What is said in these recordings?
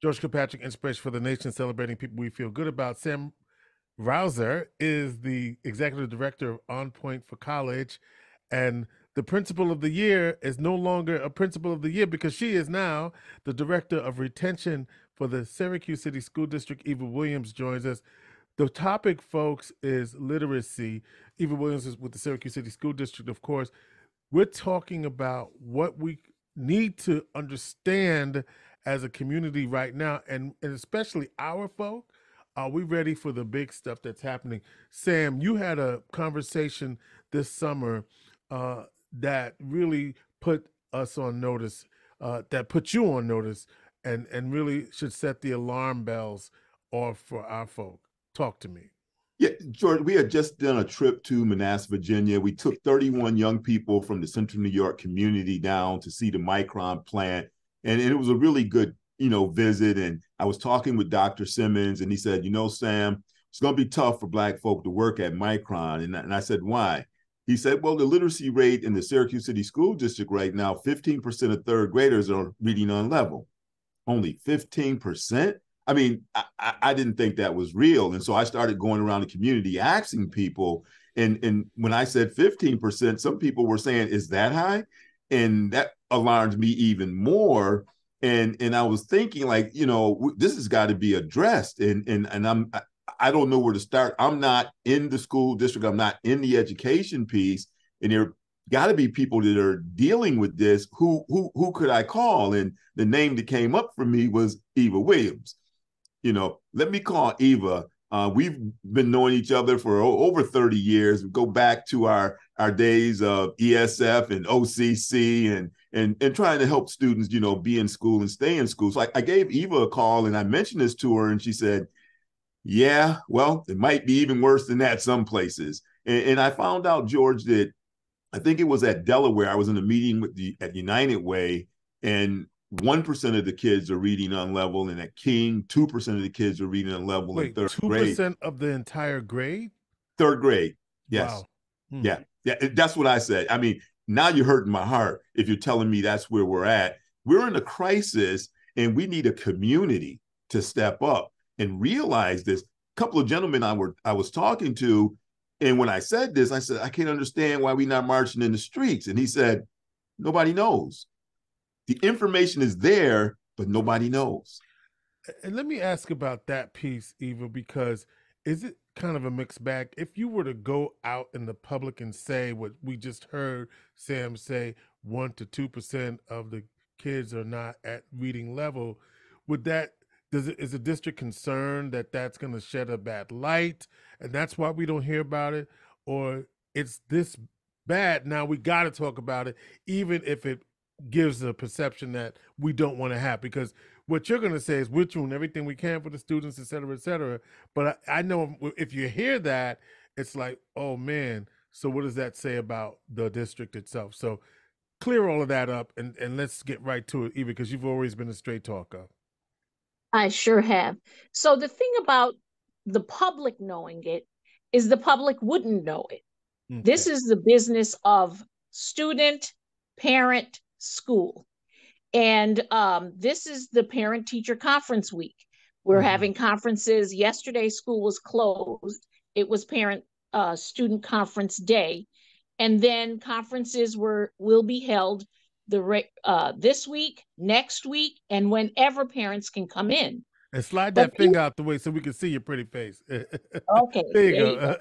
George Kilpatrick Inspiration for the Nation, celebrating people we feel good about. Sam Rouser is the executive director of On Point for College, and the principal of the year is no longer a principal of the year because she is now the director of retention for the Syracuse City School District. Eva Williams joins us. The topic, folks, is literacy. Eva Williams is with the Syracuse City School District, of course. We're talking about what we need to understand as a community right now, and especially our folk. Are we ready for the big stuff that's happening? Sam, you had a conversation this summer that really put us on notice, that put you on notice, and really should set the alarm bells off for our folk. Talk to me. Yeah, George, we had just done a trip to Manassas, Virginia. We took 31 young people from the Central New York community down to see the Micron plant. And it was a really good, visit. And I was talking with Dr. Simmons, and he said, Sam, it's going to be tough for Black folk to work at Micron. And I said, why? He said, well, the literacy rate in the Syracuse City School District right now, 15% of third graders are reading on level. Only 15%? I mean, I didn't think that was real. And so I started going around the community asking people. And when I said 15%, some people were saying, is that high? And that alarmed me even more. And I was thinking, like, this has got to be addressed. And I don't know where to start. I'm not in the school district. I'm not in the education piece. And there got to be people that are dealing with this. Who could I call? And the name that came up for me was Eva Williams. Let me call Eva. We've been knowing each other for over 30 years. We go back to our days of ESF and OCC and trying to help students, be in school and stay in school. So I gave Eva a call and I mentioned this to her, and she said, yeah, well, it might be even worse than that some places. And I found out, George, that I think it was at Delaware. I was in a meeting at United Way, and 1% of the kids are reading on level, and at King, 2% of the kids are reading on level in third grade. 2% of the entire grade? Third grade, yes. Wow. Yeah, that's what I said. I mean, now you're hurting my heart if you're telling me that's where we're at. We're in a crisis, and we need a community to step up and realize this. A couple of gentlemen I was talking to, and when I said this, I said, I can't understand why we're not marching in the streets. And he said, nobody knows. The information is there, but nobody knows. And let me ask about that piece, Eva, because is it kind of a mixed bag? If you were to go out in the public and say what we just heard Sam say, 1 to 2% of the kids are not at reading level, is the district concerned that that's going to shed a bad light and that's why we don't hear about it? Or it's this bad, now we got to talk about it, even if it gives a perception that we don't want to have? Because what you're going to say is we're doing everything we can for the students, et cetera, et cetera. But I know if you hear that, it's like, oh man, so what does that say about the district itself? So clear all of that up and let's get right to it, Eva, because you've always been a straight talker. I sure have. So the thing about the public knowing it is the public wouldn't know it. Okay. This is the business of student, parent, school. And this is the parent-teacher conference week. We're having conferences. Yesterday, school was closed. It was parent-student conference day. And then conferences will be held this week, next week, and whenever parents can come in. And slide that finger out the way so we can see your pretty face. Okay. There you go.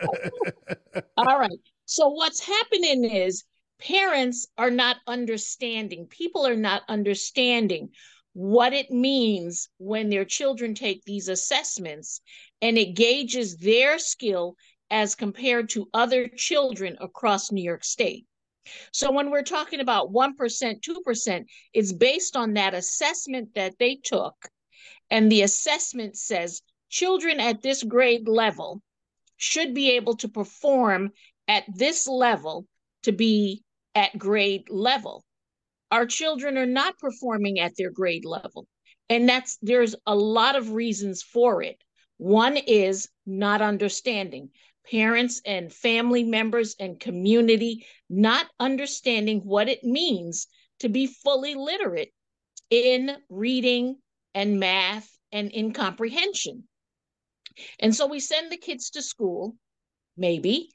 All right. So what's happening is parents are not understanding. People are not understanding what it means when their children take these assessments, and it gauges their skill as compared to other children across New York State. So when we're talking about 1%, 2%, it's based on that assessment that they took. And the assessment says children at this grade level should be able to perform at this level to be at grade level. Our children are not performing at their grade level. And there's a lot of reasons for it. One is not understanding. Parents and family members and community not understanding what it means to be fully literate in reading and math and in comprehension. And so we send the kids to school, maybe.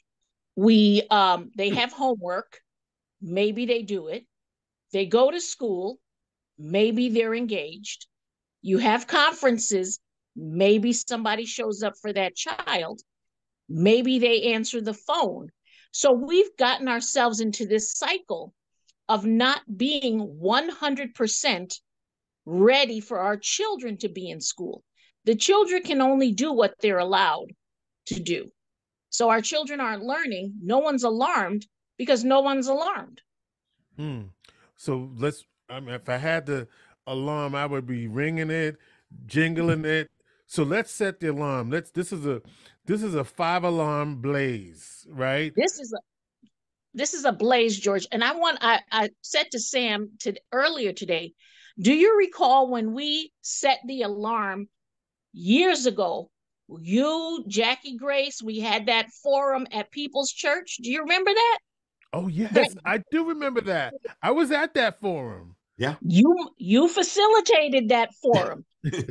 They have homework, maybe they do it. They go to school, maybe they're engaged. You have conferences, maybe somebody shows up for that child. Maybe they answer the phone. So we've gotten ourselves into this cycle of not being 100% ready for our children to be in school. The children can only do what they're allowed to do. So our children aren't learning. No one's alarmed because no one's alarmed. So if I had the alarm, I would be ringing it, jingling it. So let's set the alarm. This is a 5-alarm blaze, right? This is a blaze, George. And I said to Sam earlier today, do you recall when we set the alarm years ago? You, Jackie Grace, we had that forum at People's Church. Do you remember that? Oh, yes, I do remember that. I was at that forum. Yeah. You facilitated that forum,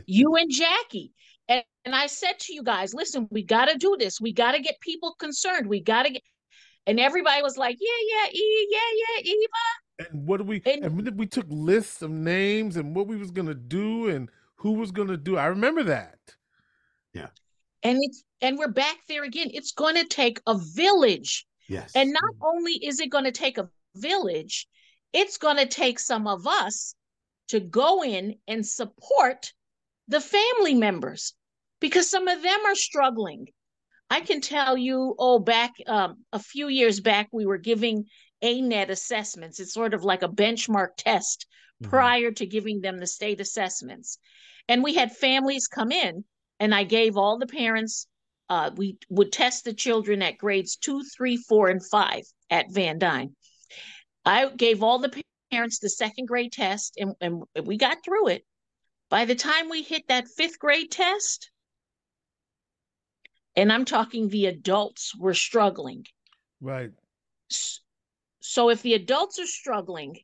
you and Jackie. And I said to you guys, listen, we got to do this. We got to get people concerned. We got to get, and everybody was like, yeah, Eva. And what do we, and we took lists of names and what we was going to do and who was going to do. I remember that. Yeah. And we're back there again. It's going to take a village. Yes. And not only is it going to take a village, it's going to take some of us to go in and support the family members because some of them are struggling. I can tell you, back a few years back, we were giving ANET assessments. It's sort of like a benchmark test prior to giving them the state assessments. And we had families come in, and I gave all the parents, we would test the children at grades 2, 3, 4, and 5 at Van Dyne. I gave all the parents the second grade test, and we got through it. By the time we hit that 5th grade test, and I'm talking the adults were struggling. Right. So if the adults are struggling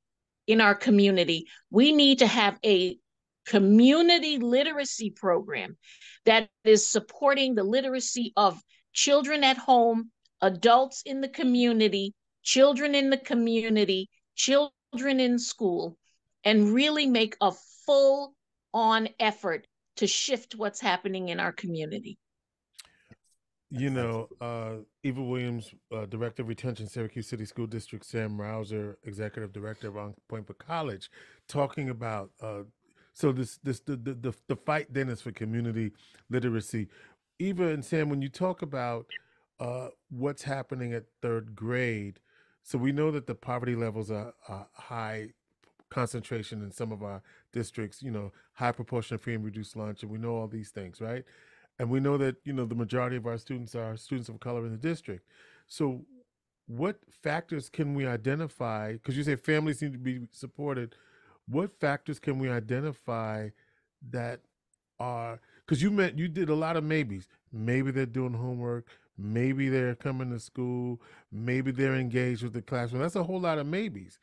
in our community, we need to have a community literacy program that is supporting the literacy of children at home, adults in the community, children in the community, children in school, and really make a full-on effort to shift what's happening in our community. You know, Eva Williams, Director of Retention, Syracuse City School District, Sam Rouser, Executive Director of On Point for College, talking about so the fight then is for community literacy. Eva and Sam, when you talk about what's happening at 3rd grade, so we know that the poverty levels are high concentration in some of our districts, you know, high proportion of free and reduced lunch, and we know all these things, right? And we know that, you know, the majority of our students are students of color in the district. So what factors can we identify? Because you say families need to be supported. What factors can we identify that are, because you did a lot of maybes. Maybe they're doing homework. Maybe they're coming to school. Maybe they're engaged with the classroom. That's a whole lot of maybes.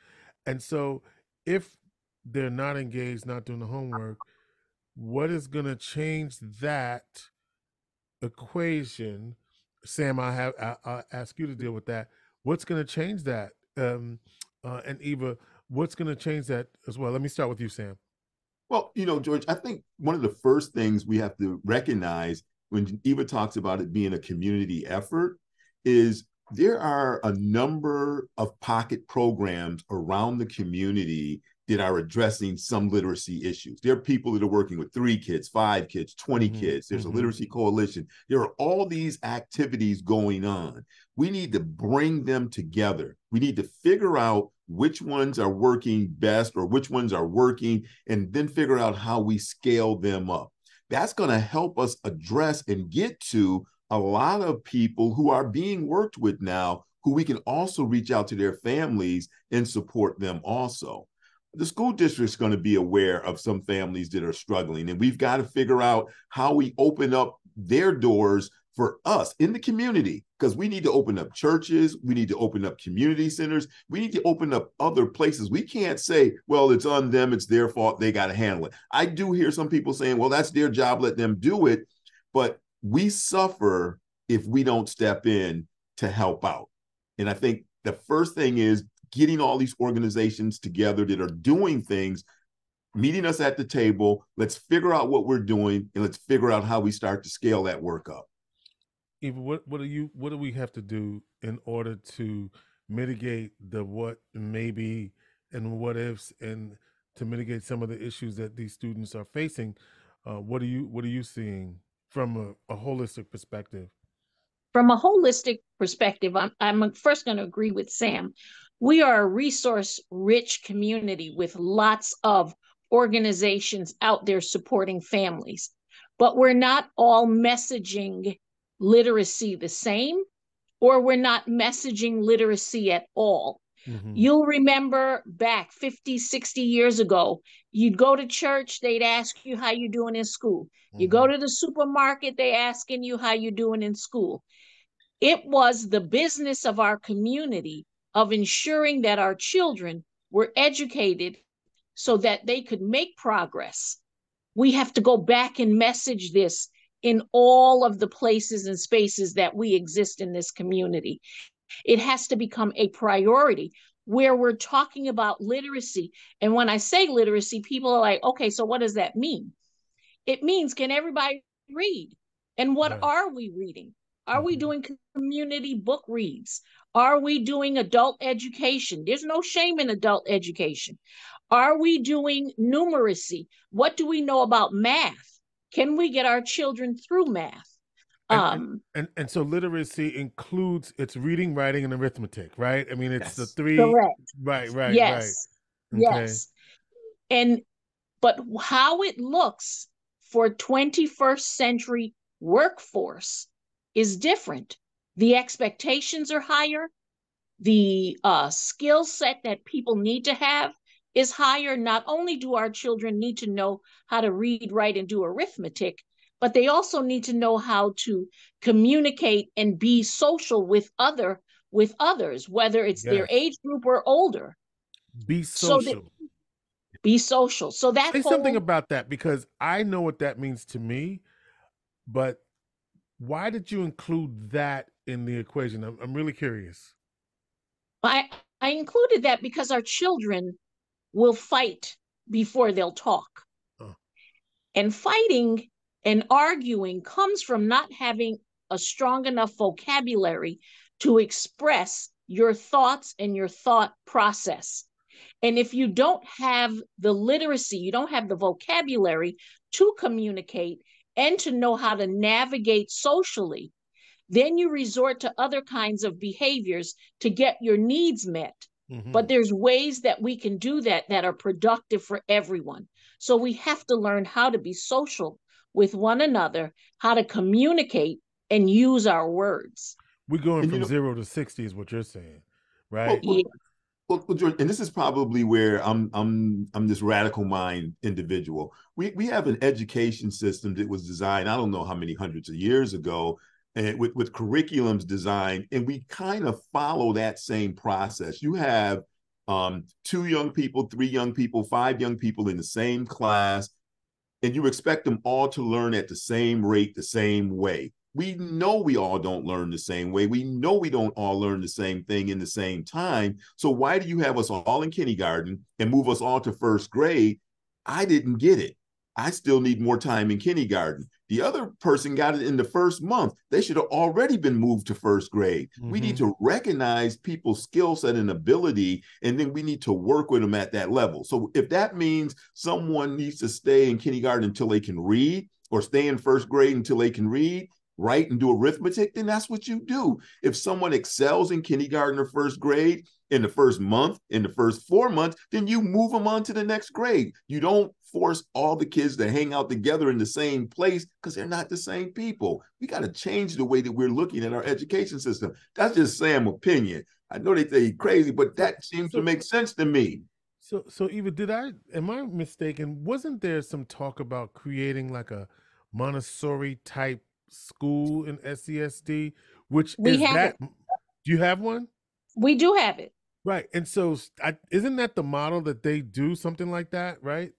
And so if they're not engaged, not doing the homework, what is going to change that equation? Sam, I'll ask you to deal with that. What's going to change that? And Eva, what's going to change that as well? Let me start with you, Sam. Well, you know, George, I think one of the first things we have to recognize when Eva talks about it being a community effort is there are a number of pocket programs around the community that are addressing some literacy issues. There are people that are working with 3 kids, 5 kids, 20 kids. There's a literacy coalition. There are all these activities going on. We need to bring them together. We need to figure out which ones are working best or which ones are working, and then figure out how we scale them up. That's going to help us address and get to a lot of people who are being worked with now, who we can also reach out to their families and support them also. The school district is going to be aware of some families that are struggling, and we've got to figure out how we open up their doors for us in the community. because we need to open up churches. We need to open up community centers. We need to open up other places. We can't say, well, it's on them. It's their fault. They got to handle it. I do hear some people saying, well, that's their job. Let them do it. But we suffer if we don't step in to help out. And I think the first thing is getting all these organizations together that are doing things, meeting us at the table. Let's figure out what we're doing, and let's figure out how we start to scale that work up. Eva, what do we have to do in order to mitigate the what maybe and what ifs, and to mitigate some of the issues that these students are facing? What are you seeing from a holistic perspective? From a holistic perspective, I'm first going to agree with Sam. We are a resource-rich community with lots of organizations out there supporting families, but we're not all messaging literacy the same, or we're not messaging literacy at all. Mm-hmm. You'll remember back 50, 60 years ago, you'd go to church, they'd ask you how you doing in school. Mm-hmm. You go to the supermarket, they asking you how you doing in school. It was the business of our community of ensuring that our children were educated so that they could make progress. We have to go back and message this in all of the places and spaces that we exist in this community. It has to become a priority where we're talking about literacy. And when I say literacy, people are like, okay, so what does that mean? It means, can everybody read? And what are we reading? Are we doing community book reads? Are we doing adult education? There's no shame in adult education. Are we doing numeracy? What do we know about math? Can we get our children through math? And so literacy includes it's reading, writing, and arithmetic, right? I mean, it's the three. Correct. Right. Yes. Okay. Yes. But how it looks for 21st century workforce is different. The expectations are higher. The skill set that people need to have is higher. Not only do our children need to know how to read, write, and do arithmetic, but they also need to know how to communicate and be social with others, whether it's their age group or older. Be social. Be social. So that say something about that, because I know what that means to me, but why did you include that in the equation? I'm really curious. I included that because our children will fight before they'll talk. Oh. And fighting and arguing comes from not having a strong enough vocabulary to express your thoughts and your thought process. And if you don't have the literacy, you don't have the vocabulary to communicate and to know how to navigate socially, then you resort to other kinds of behaviors to get your needs met. Mm-hmm. But there's ways that we can do that are productive for everyone. So we have to learn how to be social with one another, how to communicate and use our words. We're going from 0 to 60 is what you're saying, right? Well, George, and this is probably where I'm this radical mind individual. We have an education system that was designed, I don't know how many hundreds of years ago, and with curriculums designed, and we kind of follow that same process. You have 2 young people, 3 young people, 5 young people in the same class, and you expect them all to learn at the same rate, the same way. We know we all don't learn the same way. We know we don't all learn the same thing in the same time. So why do you have us all in kindergarten and move us all to first grade? I didn't get it. I still need more time in kindergarten. The other person got it in the first month. They should have already been moved to first grade. Mm-hmm. We need to recognize people's skill set and ability, and then we need to work with them at that level. So if that means someone needs to stay in kindergarten until they can read, or stay in first grade until they can read, write, and do arithmetic, then that's what you do. If someone excels in kindergarten or first grade in the first month, in the first 4 months, then you move them on to the next grade. You don't force all the kids to hang out together in the same place because they're not the same people. We got to change the way that we're looking at our education system. That's just Sam's opinion. I know they say crazy, but that seems to make sense to me. So Eva, am I mistaken? Wasn't there some talk about creating like a Montessori type school in SCSD which We is have that. it. Do you have one? We do have it. Right. And so isn't that the model that they do something like that, right?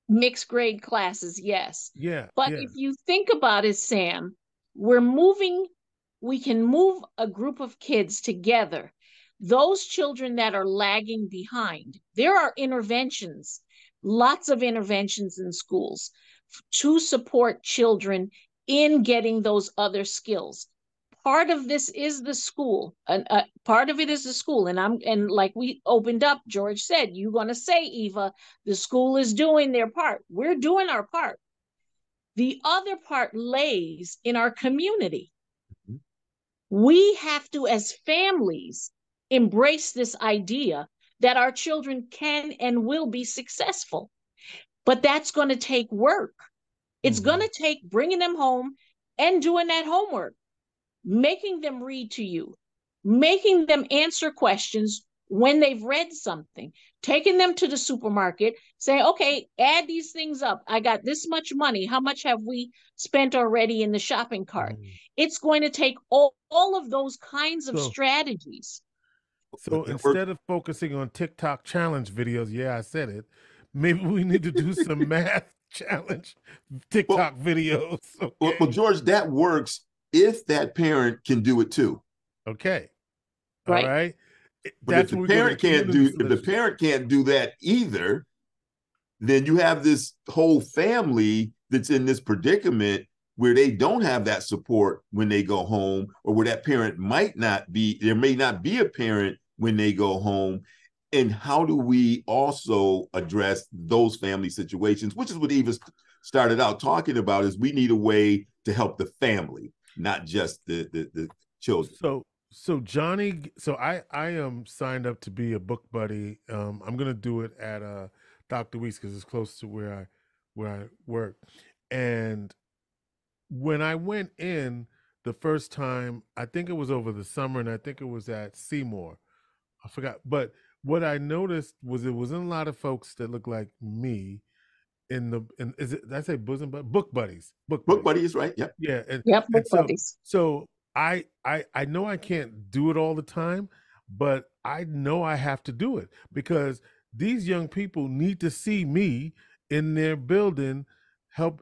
Mixed grade classes, yes. Yeah. But Yeah. if you think about it, Sam, we can move a group of kids together. Those children that are lagging behind, there are interventions, lots of interventions in schools to support children in getting those other skills. Part of this is the school, and part of it is the school. And like we opened up, George said, you're going to say, Eva, the school is doing their part. We're doing our part. The other part lays in our community. Mhm. We have to, as families, embrace this idea that our children can and will be successful. But that's going to take work. It's going to take bringing them home and doing that homework, making them read to you, making them answer questions when they've read something, taking them to the supermarket, saying, okay, add these things up. I got this much money. How much have we spent already in the shopping cart? It's going to take all of those kinds of strategies. So instead of focusing on TikTok challenge videos, yeah, I said it, maybe we need to do some math challenge TikTok videos. Okay. Well, George, that works if that parent can do it too. Okay. All right. But if the parent can't do that either, then you have this whole family that's in this predicament where they don't have that support when they go home, or where that parent there may not be a parent when they go home. And how do we also address those family situations, which is what Eva started out talking about, is we need a way to help the family, not just the children. So Johnny, I am signed up to be a book buddy. I'm gonna do it at Dr. Weeks because it's close to where I work. And when I went in the first time, I think it was over the summer, and I think it was at Seymour. I forgot, but what I noticed was it wasn't a lot of folks that look like me. Did I say bosom, but book buddies? Book buddies, right? Yep. Yeah. Book buddies. So I know I can't do it all the time, but I know I have to do it because these young people need to see me in their building, help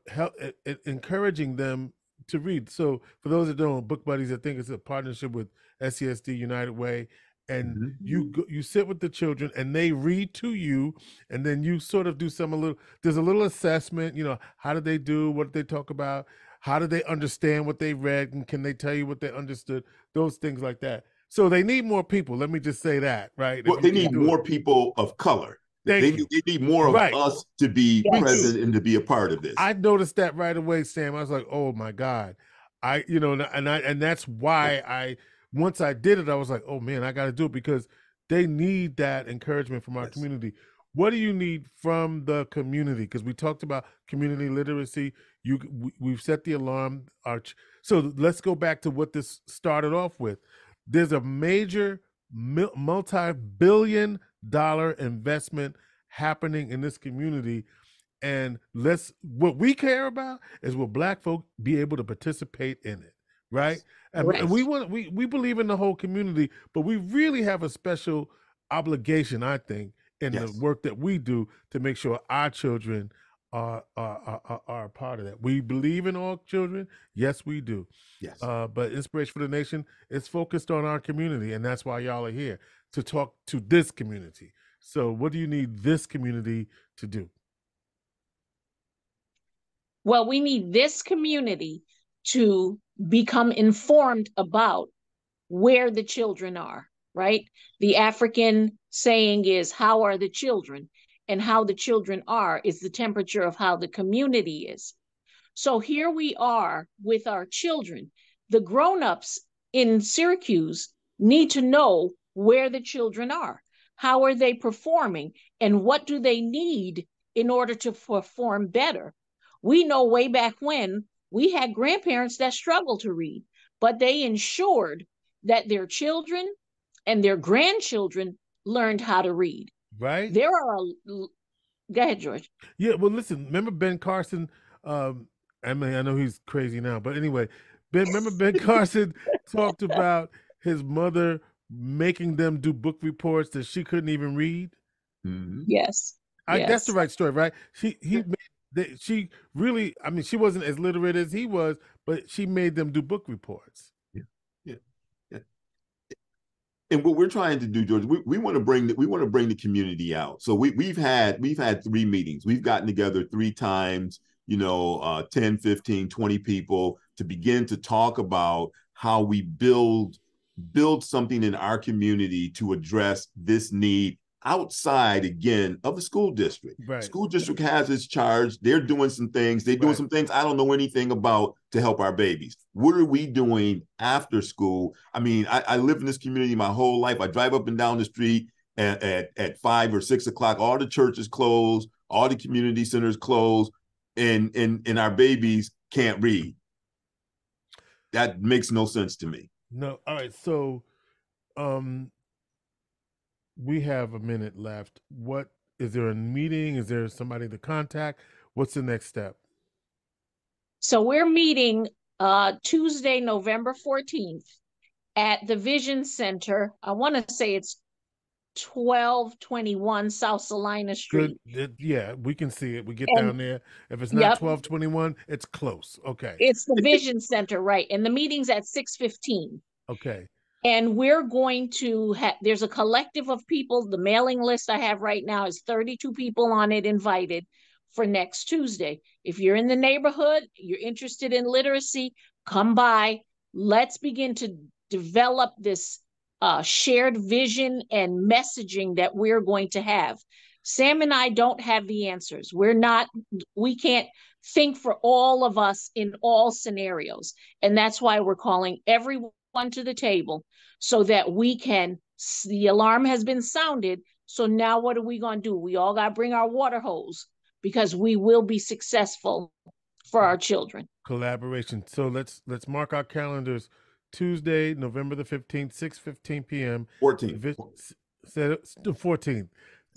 encouraging them to read. So for those that don't know, Book Buddies, I think it's a partnership with SCSD United Way. And you sit with the children and they read to you, and then you sort of do there's a little assessment, how did they do, what did they talk about, how did they understand what they read, and can they tell you what they understood, those things like that. So they need more people. Let me just say that, right? Well, they need more people of color. They need more of us to be present and to be a part of this. I noticed that right away, Sam. I was like, oh my God. And that's why once I did it, I was like, oh man, I got to do it because they need that encouragement from our community. What do you need from the community? Because we talked about community literacy. We've set the alarm. So let's go back to what this started off with. There's a major multi-billion-dollar investment happening in this community. And what we care about is will Black folk be able to participate in it, right? And we believe in the whole community, but we really have a special obligation, I think, in the work that we do to make sure our children are a part of that. We believe in all children, yes, we do. Yes. But Inspiration for the Nation is focused on our community, and that's why y'all are here to talk to this community. So, what do you need this community to do? Well, we need this community to become informed about where the children are, right? The African saying is, how are the children? And how the children are is the temperature of how the community is. So here we are with our children. The grown-ups in Syracuse need to know where the children are. How are they performing? And what do they need in order to perform better? We know way back when we had grandparents that struggled to read, but they ensured that their children and their grandchildren learned how to read. Right. Go ahead, George. Yeah, well, listen, remember Ben Carson? I know he's crazy now, but anyway, remember Ben Carson talked about his mother making them do book reports that she couldn't even read. Mm-hmm. Yes. That's the Yes. right story, right? She really, I mean, she wasn't as literate as he was, but she made them do book reports. Yeah. Yeah. And what we're trying to do, George, we want to bring the community out. So we've had 3 meetings. We've gotten together 3 times, 10, 15, 20 people to begin to talk about how we build something in our community to address this need outside, again, of the school district. Right. School district has its charge. They're doing some things. They're doing some things I don't know anything about to help our babies. What are we doing after school? I mean, I live in this community my whole life. I drive up and down the street at 5 or 6 o'clock. All the churches closed. All the community centers closed. And our babies can't read. That makes no sense to me. No. All right. So we have a minute left. What is there a meeting? Is there somebody to contact? What's the next step? So we're meeting Tuesday, November 14th at the Vision Center. I want to say it's 1221 South Salina Street. Good. Yeah, we can see it. We get down there. If it's not 1221, it's close. Okay. It's the Vision Center, right? And the meeting's at 6:15. Okay. And we're going to have, there's a collective of people. The mailing list I have right now is 32 people on it invited for next Tuesday. If you're in the neighborhood, you're interested in literacy, come by. Let's begin to develop this shared vision and messaging that we're going to have. Sam and I don't have the answers. We can't think for all of us in all scenarios. And that's why we're calling everyone to the table so that the alarm has been sounded. So now what are we going to do? We all got to bring our water hose because we will be successful for our children. Collaboration. So let's mark our calendars. Tuesday, November the 15th, 6:15 p.m. 14th. 14th.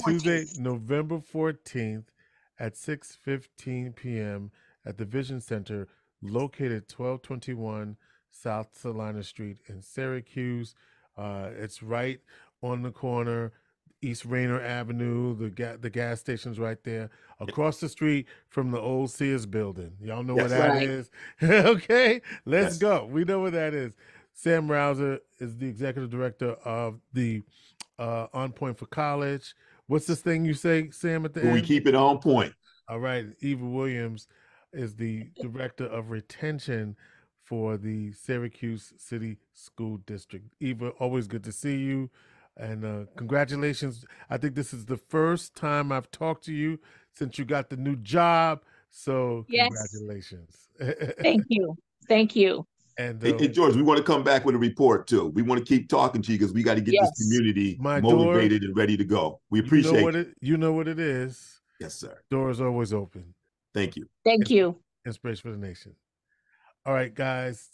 Tuesday, November 14th at 6:15 p.m. at the Vision Center, located 1221 South Salina Street in Syracuse. It's right on the corner, East Rainer Avenue. The gas station's right there, across the street from the old Sears building. Y'all know where that is. Okay, let's go. We know where that is. Sam Rouser is the executive director of the On Point for College. What's this thing you say, Sam, at the end? We keep it on point. All right. Eva Williams is the director of retention for the Syracuse City School District. Eva, always good to see you. And congratulations. I think this is the first time I've talked to you since you got the new job. So congratulations. Thank you. Thank you. And hey, George, we want to come back with a report too. We want to keep talking to you because we got to get this community motivated and ready to go. We appreciate it. You know what it is. Yes, sir. Doors always open. Thank you. Thank you. Inspiration for the nation. All right, guys,